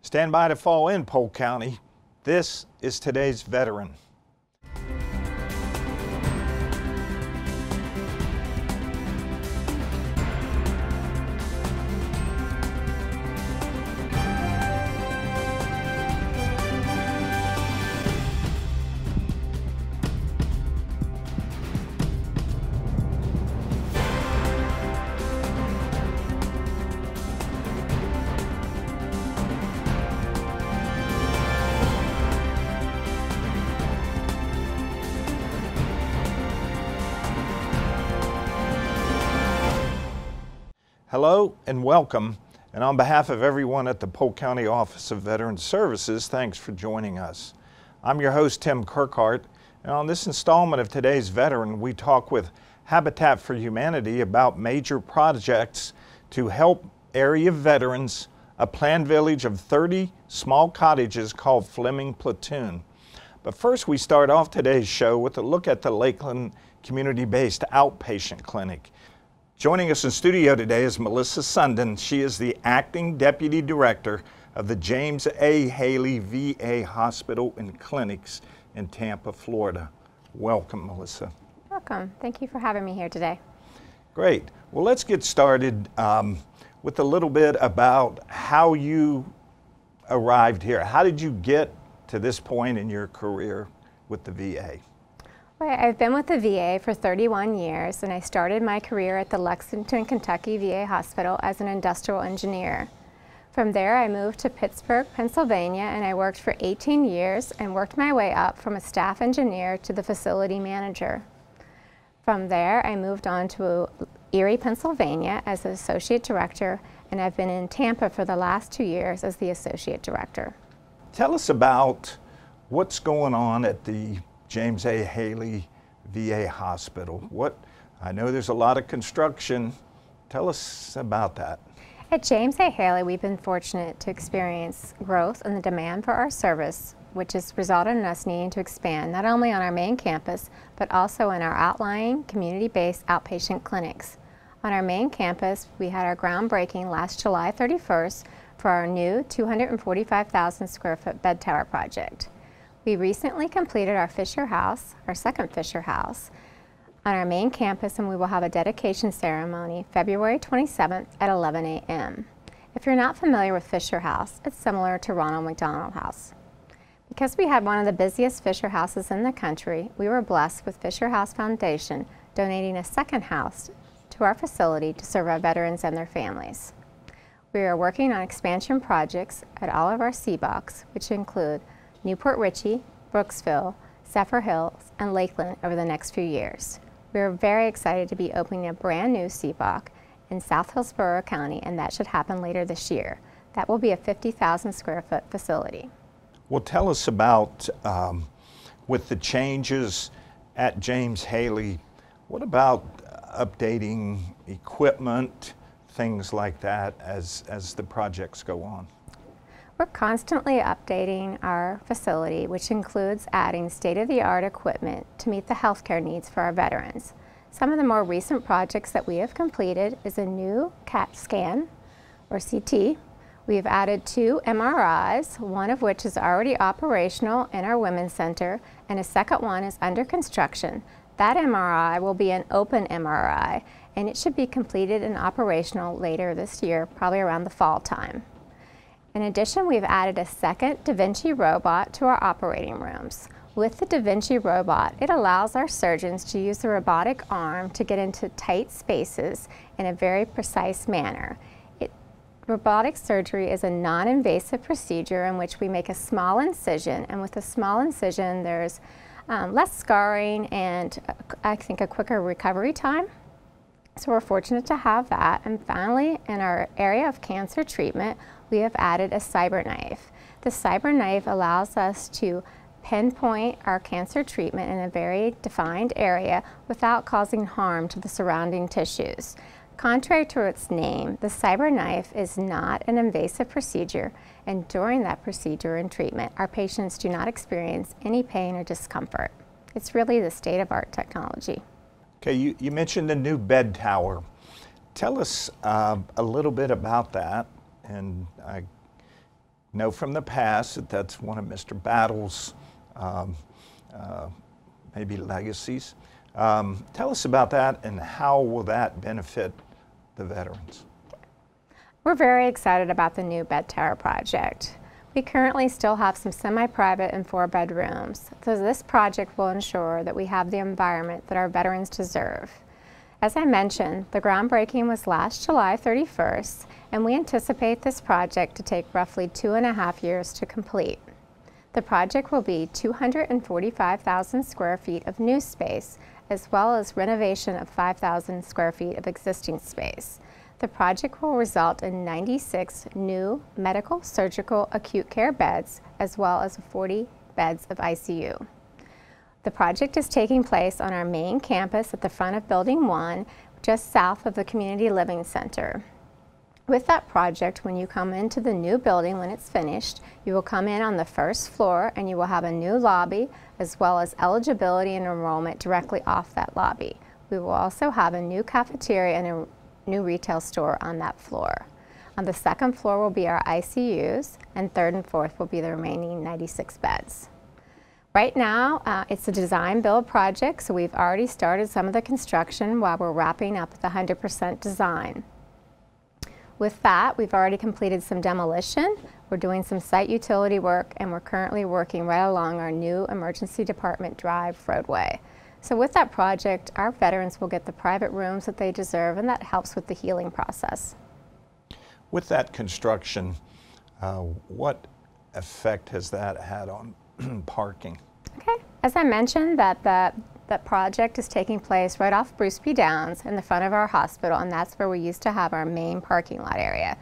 Stand by to fall in, Polk County. This is today's veteran. Hello and welcome, and on behalf of everyone at the Polk County Office of Veterans Services, thanks for joining us. I'm your host, Tim Kirkhart, and on this installment of today's Veteran, we talk with Habitat for Humanity about major projects to help area veterans, a planned village of 30 small cottages called Fleming Platoon. But first, we start off today's show with a look at the Lakeland community-based outpatient clinic. Joining us in studio today is Melissa Sundin. She is the Acting Deputy Director of the James A. Haley VA Hospital and Clinics in Tampa, Florida. Welcome, Melissa. Welcome. Thank you for having me here today. Great. Well, let's get started with a little bit about how you arrived here. How did you get to this point in your career with the VA? Well, I've been with the VA for 31 years, and I started my career at the Lexington, Kentucky VA Hospital as an industrial engineer. From there, I moved to Pittsburgh, Pennsylvania, and I worked for 18 years and worked my way up from a staff engineer to the facility manager. From there, I moved on to Erie, Pennsylvania as an associate director, and I've been in Tampa for the last 2 years as the associate director. Tell us about what's going on at the James A. Haley VA Hospital. I know there's a lot of construction. Tell us about that. At James A. Haley, we've been fortunate to experience growth in the demand for our service, which has resulted in us needing to expand not only on our main campus, but also in our outlying community-based outpatient clinics. On our main campus, we had our groundbreaking last July 31st for our new 245,000 square foot bed tower project. We recently completed our Fisher House, our second Fisher House, on our main campus, and we will have a dedication ceremony February 27th at 11 a.m. If you're not familiar with Fisher House, it's similar to Ronald McDonald House. Because we had one of the busiest Fisher Houses in the country, we were blessed with Fisher House Foundation donating a second house to our facility to serve our veterans and their families. We are working on expansion projects at all of our CBOCs, which include Newport Richey, Brooksville, Zephyr Hills, and Lakeland over the next few years. We are very excited to be opening a brand new CBOC in South Hillsborough County, and that should happen later this year. That will be a 50,000 square foot facility. Well, tell us about, with the changes at James Haley, what about updating equipment, things like that as the projects go on? We're constantly updating our facility, which includes adding state-of-the-art equipment to meet the healthcare needs for our veterans. Some of the more recent projects that we have completed is a new CAT scan, or CT. We have added 2 MRIs, one of which is already operational in our Women's Center, and a second one is under construction. That MRI will be an open MRI, and it should be completed and operational later this year, probably around the fall time. In addition, we've added a second Da Vinci robot to our operating rooms. With the Da Vinci robot, it allows our surgeons to use the robotic arm to get into tight spaces in a very precise manner. Robotic surgery is a non-invasive procedure in which we make a small incision, and with a small incision there's less scarring and I think a quicker recovery time. So we're fortunate to have that. And finally, in our area of cancer treatment, we have added a Cyberknife. The Cyberknife allows us to pinpoint our cancer treatment in a very defined area without causing harm to the surrounding tissues. Contrary to its name, the Cyberknife is not an invasive procedure, and during that procedure and treatment, our patients do not experience any pain or discomfort. It's really the state-of-the-art technology. Okay, you mentioned the new bed tower. Tell us a little bit about that, and I know from the past that that's one of Mr. Battle's maybe legacies. Tell us about that, and how will that benefit the veterans? We're very excited about the new bed tower project. We currently still have some semi-private and 4-bed rooms, so this project will ensure that we have the environment that our veterans deserve. As I mentioned, the groundbreaking was last July 31st, and we anticipate this project to take roughly 2.5 years to complete. The project will be 245,000 square feet of new space, as well as renovation of 5,000 square feet of existing space. The project will result in 96 new medical, surgical, acute care beds, as well as 40 beds of ICU. The project is taking place on our main campus at the front of Building 1, just south of the Community Living Center. With that project, when you come into the new building when it's finished, you will come in on the first floor and you will have a new lobby, as well as eligibility and enrollment directly off that lobby. We will also have a new cafeteria and a new retail store on that floor. On the second floor will be our ICUs, and third and fourth will be the remaining 96 beds. Right now, it's a design build project, so we've already started some of the construction while we're wrapping up the 100% design. With that, we've already completed some demolition, we're doing some site utility work, and we're currently working right along our new Emergency Department Drive roadway. So with that project, our veterans will get the private rooms that they deserve, and that helps with the healing process. With that construction, what effect has that had on parking? Okay, as I mentioned, that project is taking place right off Bruce B. Downs in the front of our hospital, and that's where we used to have our main parking lot area.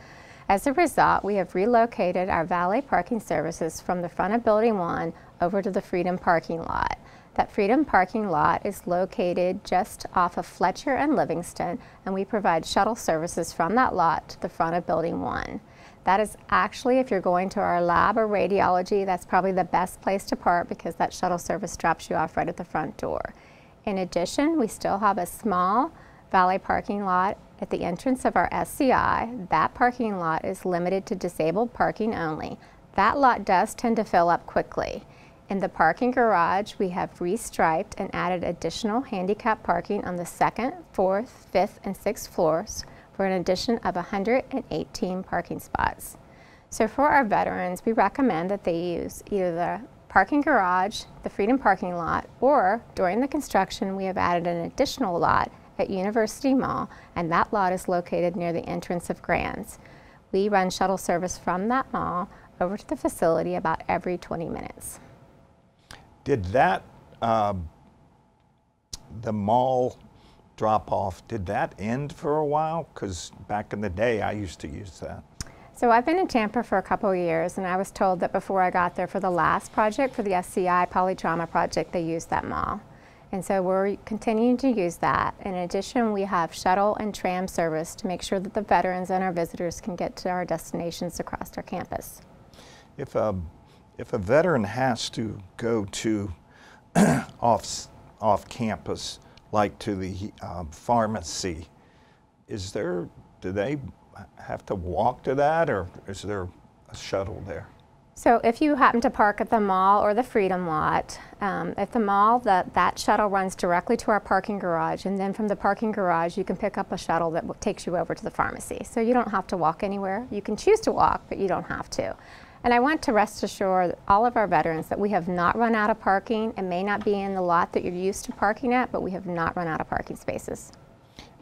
As a result, we have relocated our valet parking services from the front of Building 1 over to the Freedom parking lot. That Freedom parking lot is located just off of Fletcher and Livingston, and we provide shuttle services from that lot to the front of Building 1. That is actually, if you're going to our lab or radiology, that's probably the best place to park because that shuttle service drops you off right at the front door. In addition, we still have a small valet parking lot at the entrance of our SCI. That parking lot is limited to disabled parking only. That lot does tend to fill up quickly. In the parking garage, we have restriped and added additional handicap parking on the 2nd, 4th, 5th, and 6th floors for an addition of 118 parking spots. So for our veterans, we recommend that they use either the parking garage, the Freedom parking lot, or during the construction, we have added an additional lot at University Mall, and that lot is located near the entrance of Grand's. We run shuttle service from that mall over to the facility about every 20 minutes. Did that, the mall drop-off, did that end for a while? Because back in the day, I used to use that. So I've been in Tampa for a couple of years, and I was told that before I got there for the last project, for the SCI polytrauma project, they used that mall. And so we're continuing to use that. In addition, we have shuttle and tram service to make sure that the veterans and our visitors can get to our destinations across our campus. If a veteran has to go to off campus, like to the pharmacy, do they have to walk to that, or is there a shuttle there? So if you happen to park at the mall or the Freedom lot, at the mall, that shuttle runs directly to our parking garage, and then from the parking garage you can pick up a shuttle that takes you over to the pharmacy. So you don't have to walk anywhere. You can choose to walk, but you don't have to. And I want to rest assured all of our veterans that we have not run out of parking. It may not be in the lot that you're used to parking at, but we have not run out of parking spaces.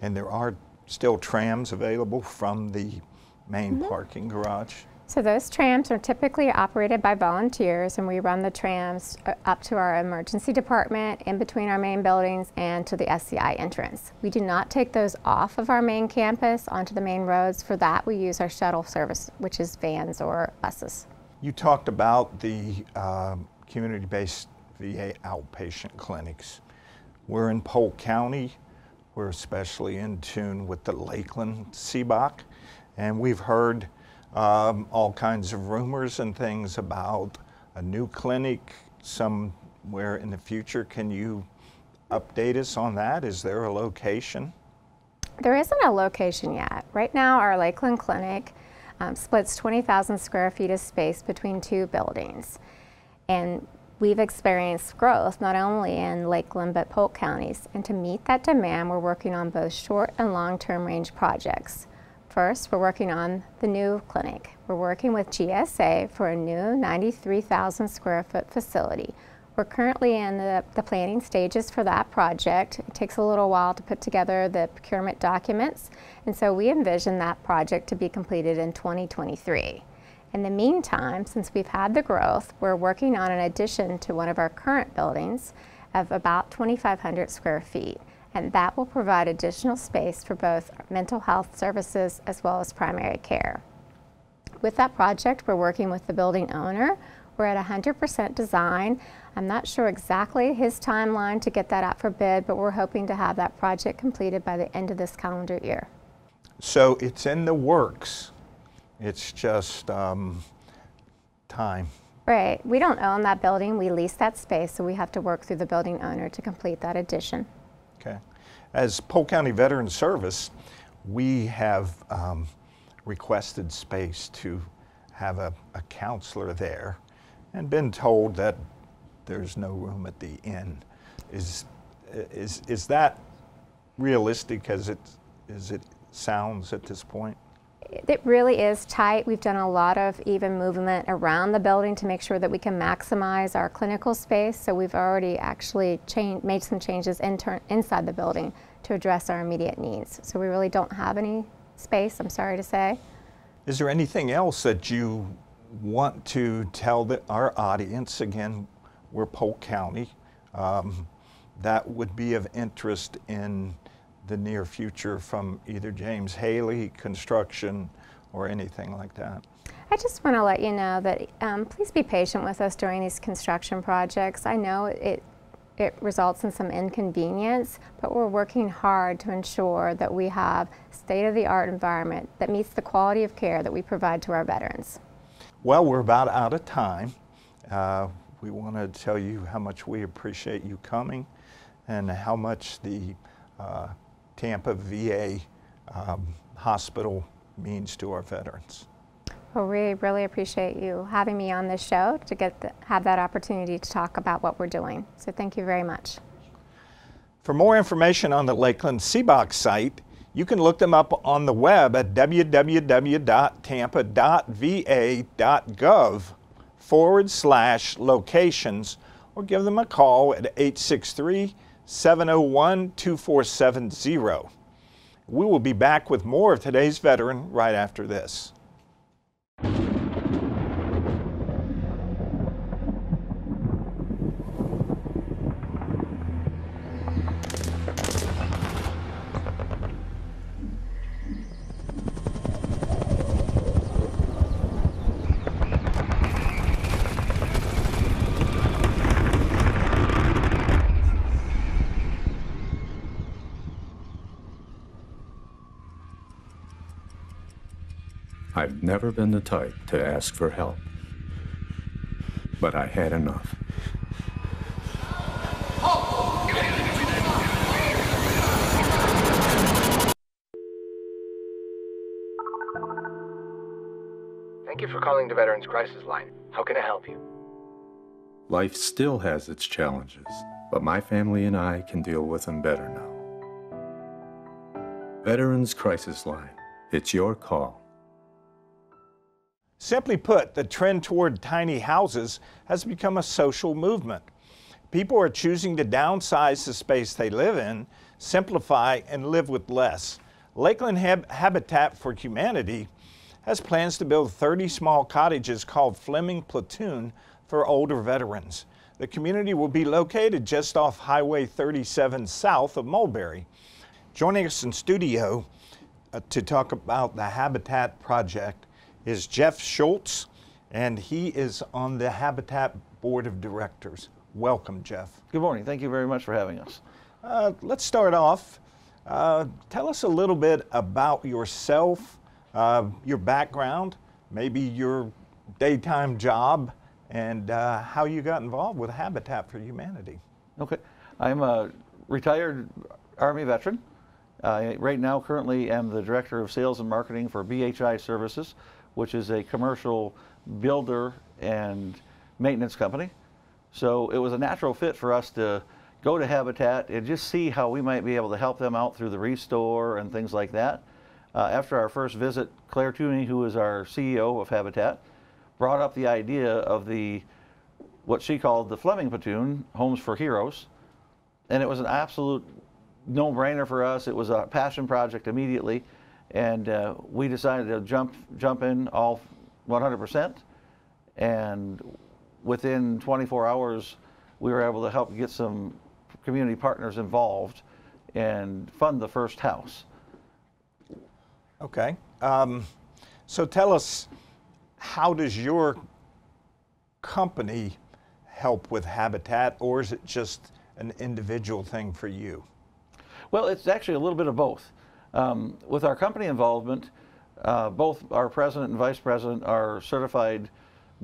And there are still trams available from the main parking garage? So those trams are typically operated by volunteers, and we run the trams up to our emergency department, in between our main buildings, and to the SCI entrance. We do not take those off of our main campus onto the main roads. For that, we use our shuttle service, which is vans or buses. You talked about the community-based VA outpatient clinics. We're in Polk County. We're especially in tune with the Lakeland CBOC, and we've heard all kinds of rumors and things about a new clinic somewhere in the future. Can you update us on that? Is there a location? There isn't a location yet. Right now, our Lakeland clinic splits 20,000 square feet of space between two buildings. And we've experienced growth not only in Lakeland but Polk counties. And to meet that demand, we're working on both short and long-term range projects. First, we're working on the new clinic. We're working with GSA for a new 93,000 square foot facility. We're currently in the planning stages for that project. It takes a little while to put together the procurement documents, and so we envision that project to be completed in 2023. In the meantime, since we've had the growth, we're working on an addition to one of our current buildings of about 2,500 square feet, and that will provide additional space for both mental health services as well as primary care. With that project, we're working with the building owner. We're at 100% design. I'm not sure exactly his timeline to get that out for bid, but we're hoping to have that project completed by the end of this calendar year. So it's in the works. It's just time. Right. We don't own that building. We lease that space, so we have to work through the building owner to complete that addition. Okay. As Polk County Veterans Service, we have requested space to have a counselor there and been told that there's no room at the inn. Is that realistic as it sounds at this point? It really is tight. We've done a lot of even movement around the building to make sure that we can maximize our clinical space. So we've already actually made some changes inside the building to address our immediate needs. So we really don't have any space, I'm sorry to say. Is there anything else that you want to tell our audience? Again, we're Polk County. That would be of interest in the near future from either James Haley, construction, or anything like that. I just want to let you know that please be patient with us during these construction projects. I know it results in some inconvenience, but we're working hard to ensure that we have state-of-the-art environment that meets the quality of care that we provide to our veterans. Well, we're about out of time. We want to tell you how much we appreciate you coming and how much the Tampa VA hospital means to our veterans. Well, we really appreciate you having me on this show to have that opportunity to talk about what we're doing. So thank you very much. For more information on the Lakeland CBOC site, you can look them up on the web at www.tampa.va.gov/locations or give them a call at 863-701-2470. We will be back with more of today's veteran right after this. I've never been the type to ask for help, but I had enough. Thank you for calling the Veterans Crisis Line. How can I help you? Life still has its challenges, but my family and I can deal with them better now. Veterans Crisis Line. It's your call. Simply put, the trend toward tiny houses has become a social movement. People are choosing to downsize the space they live in, simplify, and live with less. Lakeland Habitat for Humanity has plans to build 30 small cottages called Fleming Platoon for older veterans. The community will be located just off Highway 37 south of Mulberry. Joining us in studio to talk about the Habitat project is Jeff Schultz, and he is on the Habitat Board of Directors. Welcome, Jeff. Good morning. Thank you very much for having us. Let's start off. Tell us a little bit about yourself, your background, maybe your daytime job, and how you got involved with Habitat for Humanity. Okay. I'm a retired Army veteran. Right now, currently am the Director of Sales and Marketing for BHI Services. which is a commercial builder and maintenance company. So it was a natural fit for us to go to Habitat and just see how we might be able to help them out through the restore and things like that. After our first visit, Claire Tooney, who is our CEO of Habitat, brought up the idea of what she called the Fleming Platoon, Homes for Heroes. And it was an absolute no-brainer for us. It was a passion project immediately. And we decided to jump in all 100%. And within 24 hours, we were able to help get some community partners involved and fund the first house. Okay. So tell us, how does your company help with Habitat, or is it just an individual thing for you? Well, it's actually a little bit of both. With our company involvement, both our president and vice president are certified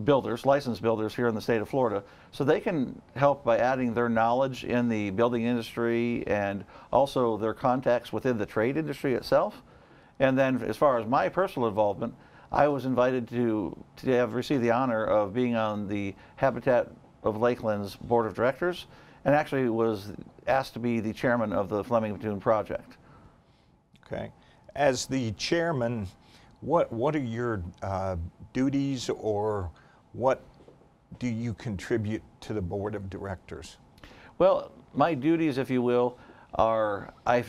builders, licensed builders here in the state of Florida, so they can help by adding their knowledge in the building industry and also their contacts within the trade industry itself. And then as far as my personal involvement, I was invited to have received the honor of being on the Habitat of Lakeland's board of directors, and actually was asked to be the chairman of the Fleming Platoon project. Okay. As the chairman, what are your duties, or what do you contribute to the board of directors? Well, my duties, if you will, are I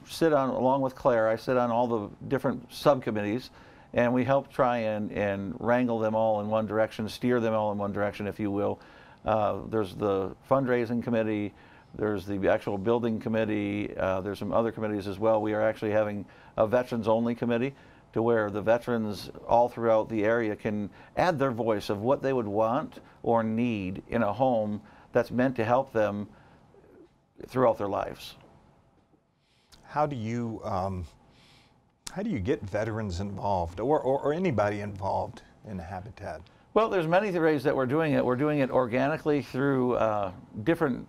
sit on, along with Claire, I sit on all the different subcommittees, and we help try and wrangle them all in one direction, steer them all in one direction, if you will. There's the fundraising committee, there's the actual building committee, there's some other committees as well. We are actually having a veterans-only committee to where the veterans all throughout the area can add their voice of what they would want or need in a home that's meant to help them throughout their lives. How do you get veterans involved, or anybody involved in Habitat? Well, there's many ways that we're doing it. We're doing it organically through different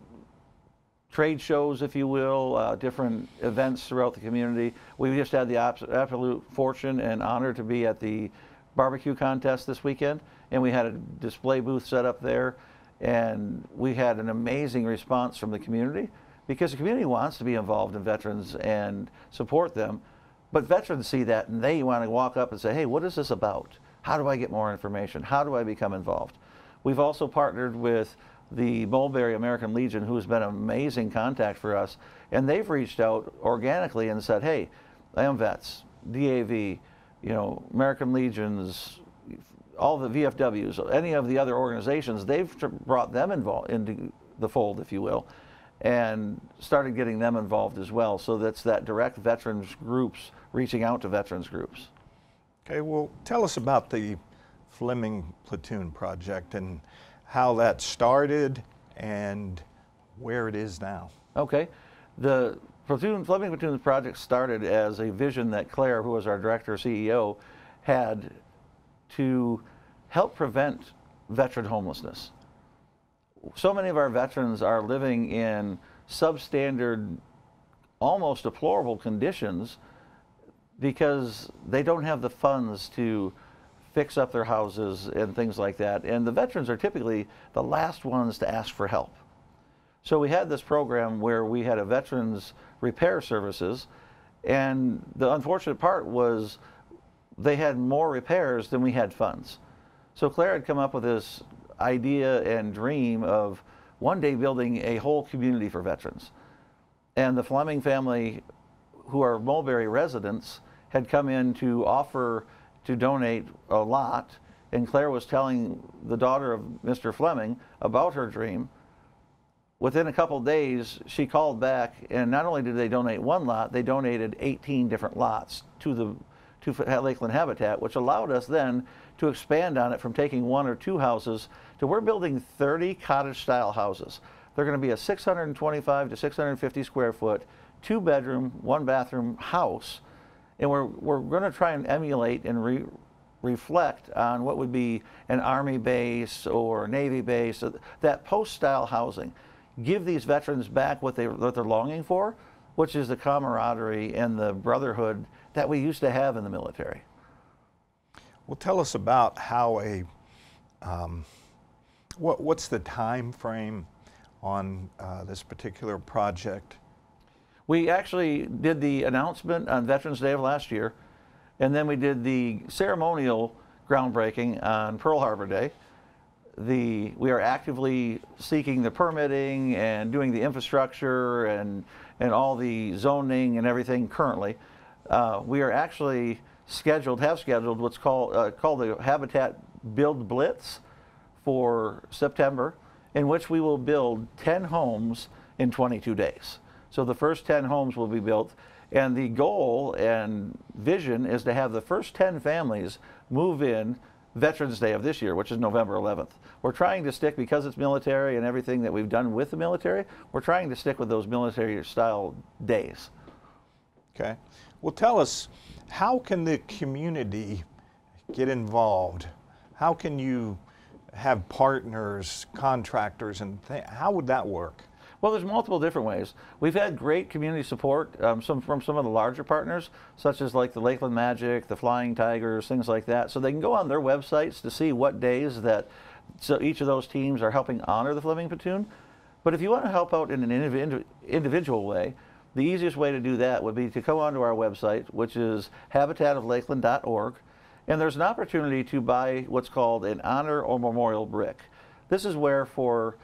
trade shows, if you will, different events throughout the community. We just had the absolute fortune and honor to be at the barbecue contest this weekend, and we had a display booth set up there, and we had an amazing response from the community, because the community wants to be involved in veterans and support them, but veterans see that and they want to walk up and say, hey, what is this about? How do I get more information? How do I become involved? We've also partnered with the Mulberry American Legion, who's been an amazing contact for us, and they've reached out organically and said, hey, I am vets, DAV, you know, American Legions, all the VFWs, any of the other organizations, they've brought them involved into the fold, if you will, and started getting them involved as well. So that's that direct veterans groups reaching out to veterans groups. Okay, well, tell us about the Fleming Platoon project and how that started and where it is now. Okay, the Fleming Platoon project started as a vision that Claire, who was our director CEO, had to help prevent veteran homelessness. So many of our veterans are living in substandard, almost deplorable conditions because they don't have the funds to fix up their houses and things like that. And the veterans are typically the last ones to ask for help. So we had this program where we had a veterans repair services, and the unfortunate part was they had more repairs than we had funds. So Claire had come up with this idea and dream of one day building a whole community for veterans. And the Fleming family, who are Mulberry residents, had come in to offer to donate a lot, and Claire was telling the daughter of Mr. Fleming about her dream. Within a couple of days, she called back, and not only did they donate one lot, they donated 18 different lots to Lakeland Habitat, which allowed us then to expand on it from taking 1 or 2 houses to we're building 30 cottage-style houses. They're going to be a 625 to 650 square foot, 2-bedroom, 1-bathroom house, and we're going to try and emulate and reflect on what would be an Army base or Navy base, that post-style housing. Give these veterans back what they're longing for, which is the camaraderie and the brotherhood that we used to have in the military. Well, tell us about how what's the time frame on this particular project? We actually did the announcement on Veterans Day of last year, and then we did the ceremonial groundbreaking on Pearl Harbor Day. We are actively seeking the permitting and doing the infrastructure and all the zoning and everything currently. We are actually have scheduled what's called the Habitat Build Blitz for September, in which we will build 10 homes in 22 days. So the first 10 homes will be built, and the goal and vision is to have the first 10 families move in Veterans Day of this year, which is November 11th. We're trying to stick, because it's military and everything that we've done with the military, we're trying to stick with those military-style days. Okay. Well, tell us, how can the community get involved? How can you have partners, contractors, and how would that work? Well, there's multiple different ways. We've had great community support from some of the larger partners, such as like the Lakeland Magic, the Flying Tigers, things like that. So they can go on their websites to see what days that each of those teams are helping honor the Fleming Platoon. But if you want to help out in an individual way, the easiest way to do that would be to go onto our website, which is habitatoflakeland.org, and there's an opportunity to buy what's called an honor or memorial brick. This is where, for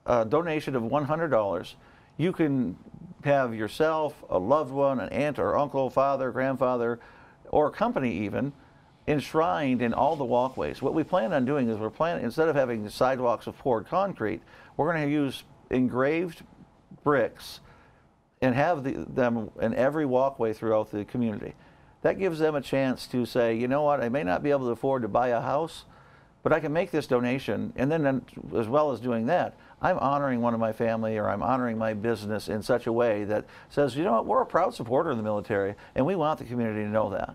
a donation of $100, you can have yourself, a loved one, an aunt or uncle, father, grandfather, or company even, enshrined in all the walkways. What we plan on doing is instead of having sidewalks of poured concrete, we're going to use engraved bricks and have them in every walkway throughout the community. That gives them a chance to say, you know what, I may not be able to afford to buy a house, but I can make this donation, and then as well as doing that, I'm honoring one of my family, or I'm honoring my business in such a way that says, you know what, we're a proud supporter of the military, and we want the community to know that.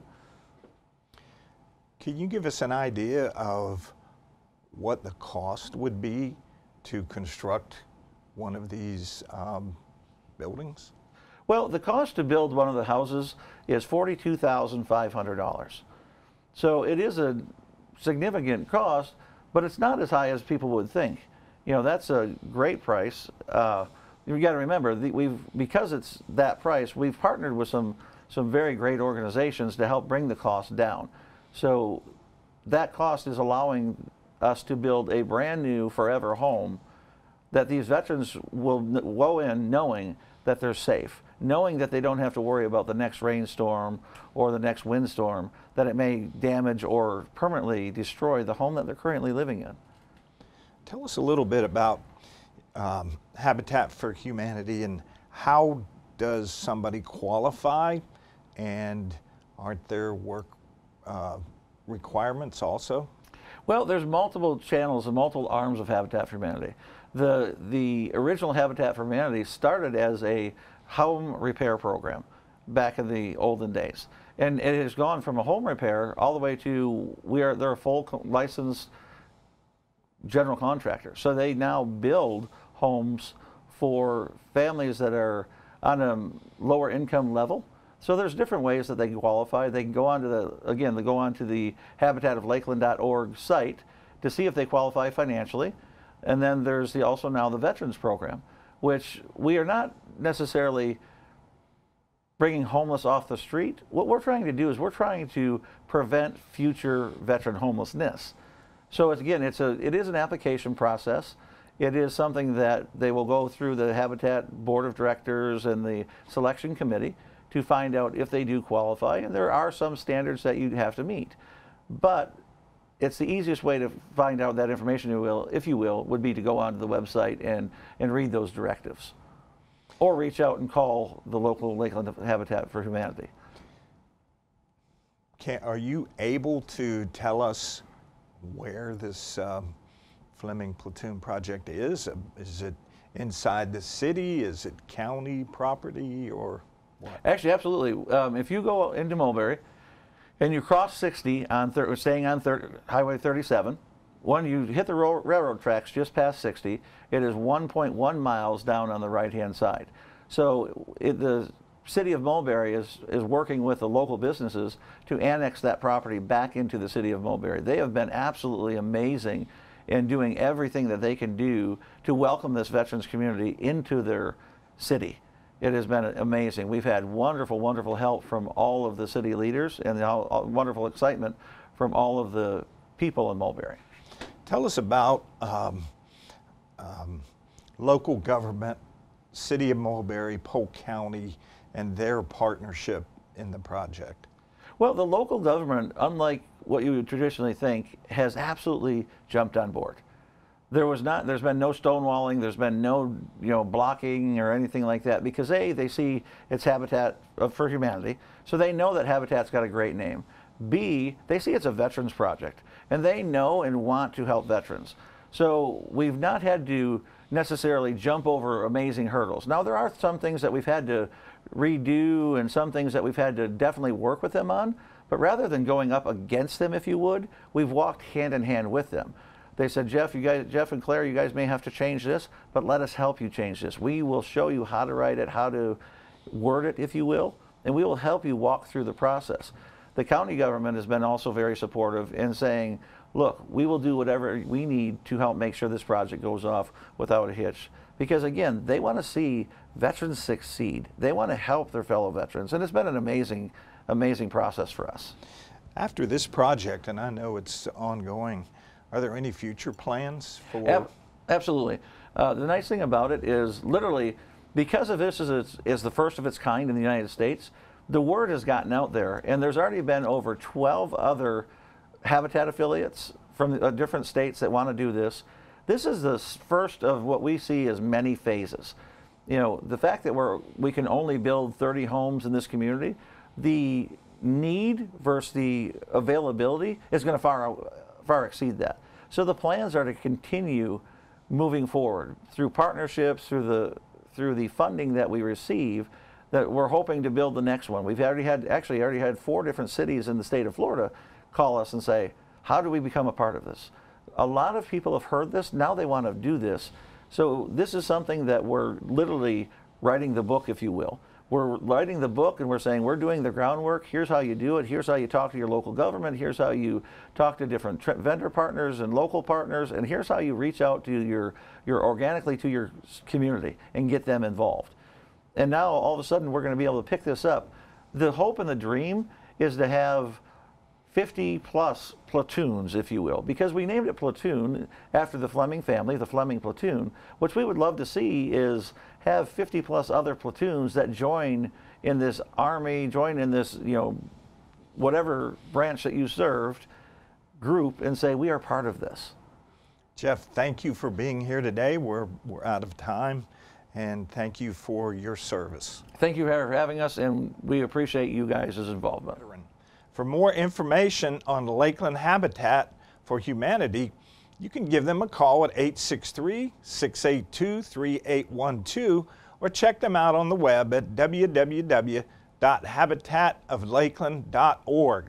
Can you give us an idea of what the cost would be to construct one of these buildings? Well, the cost to build one of the houses is $42,500. So it is a significant cost, but it's not as high as people would think. You know, that's a great price. You got to remember, because it's that price, we've partnered with some very great organizations to help bring the cost down. So that cost is allowing us to build a brand new forever home that these veterans will go in knowing that they're safe, knowing that they don't have to worry about the next rainstorm or the next windstorm, that it may damage or permanently destroy the home that they're currently living in. Tell us a little bit about Habitat for Humanity, and how does somebody qualify, and aren't there work requirements also? Well, there's multiple channels and multiple arms of Habitat for Humanity. The original Habitat for Humanity started as a home repair program back in the olden days. And it has gone from a home repair all the way to they're a full licensed general contractor. So they now build homes for families that are on a lower income level. So there's different ways that they can qualify. They can go onto the habitatoflakeland.org site to see if they qualify financially. And then there's also now the Veterans Program, which we are not necessarily bringing homeless off the street. What we're trying to do is we're trying to prevent future veteran homelessness. So it is an application process. It is something that they will go through the Habitat Board of Directors and the selection committee to find out if they do qualify, and there are some standards that you have to meet. But it's the easiest way to find out that information, if you will, would be to go onto the website and read those directives, or reach out and call the local Lakeland Habitat for Humanity. Are you able to tell us where this Fleming Platoon project is? Is it inside the city? Is it county property, or what? Actually, absolutely. If you go into Mulberry and you cross 60 on staying on Highway 37, when you hit the railroad tracks just past 60, it is 1.1 miles down on the right-hand side. So the city of Mulberry is working with the local businesses to annex that property back into the city of Mulberry. They have been absolutely amazing in doing everything that they can do to welcome this veterans community into their city. It has been amazing. We've had wonderful, wonderful help from all of the city leaders and wonderful excitement from all of the people in Mulberry. Tell us about local government, City of Mulberry, Polk County, and their partnership in the project. Well, the local government, unlike what you would traditionally think, has absolutely jumped on board. There's been no stonewalling, there's been no blocking or anything like that, because A, they see it's Habitat for Humanity, so they know that Habitat's got a great name. B, they see it's a veterans project, and they know and want to help veterans. So we've not had to necessarily jump over amazing hurdles. Now, there are some things that we've had to redo and some things that we've had to definitely work with them on, but rather than going up against them, if you would, we've walked hand in hand with them. They said, Jeff and Claire, you guys may have to change this, but let us help you change this. We will show you how to write it, how to word it, if you will, and we will help you walk through the process. The county government has been also very supportive in saying, look, we will do whatever we need to help make sure this project goes off without a hitch. Because again, they want to see veterans succeed. They want to help their fellow veterans, and it's been an amazing, amazing process for us. After this project, and I know it's ongoing, are there any future plans for? Absolutely. The nice thing about it is literally, because of this is the first of its kind in the United States, the word has gotten out there, and there's already been over 12 other Habitat affiliates from different states that want to do this. This is the first of what we see as many phases. The fact that we can only build 30 homes in this community, the need versus the availability is going to far exceed that. So the plans are to continue moving forward through partnerships, through the funding that we receive, that we're hoping to build the next one. We've already had 4 different cities in the state of Florida call us and say, how do we become a part of this? A lot of people have heard this, now they want to do this. So this is something that we're literally writing the book, if you will. We're writing the book and we're saying we're doing the groundwork, here's how you do it, here's how you talk to your local government, here's how you talk to different vendor partners and local partners, and here's how you reach out to your organically to your community and get them involved. And now all of a sudden we're going to be able to pick this up. The hope and the dream is to have 50 plus platoons, if you will, because we named it Platoon after the Fleming family, the Fleming Platoon. What we would love to see is have 50 plus other platoons that join in this army, join in this, whatever branch that you served group, and say, we are part of this. Jeff, thank you for being here today. We're out of time, and thank you for your service. Thank you for having us, and we appreciate you guys' involvement. For more information on Lakeland Habitat for Humanity, you can give them a call at 863-682-3812 or check them out on the web at www.habitatoflakeland.org.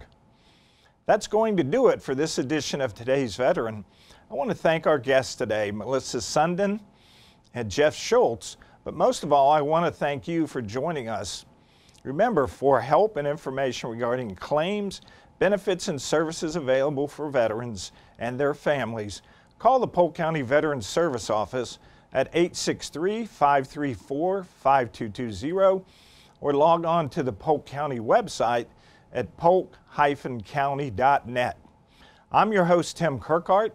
That's going to do it for this edition of Today's Veteran. I want to thank our guests today, Melissa Sundin and Jeff Schultz, but most of all, I want to thank you for joining us. Remember, for help and information regarding claims, benefits, and services available for veterans and their families, call the Polk County Veterans Service Office at 863-534-5220 or log on to the Polk County website at polk-county.net. I'm your host, Tim Kirkhart,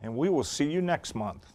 and we will see you next month.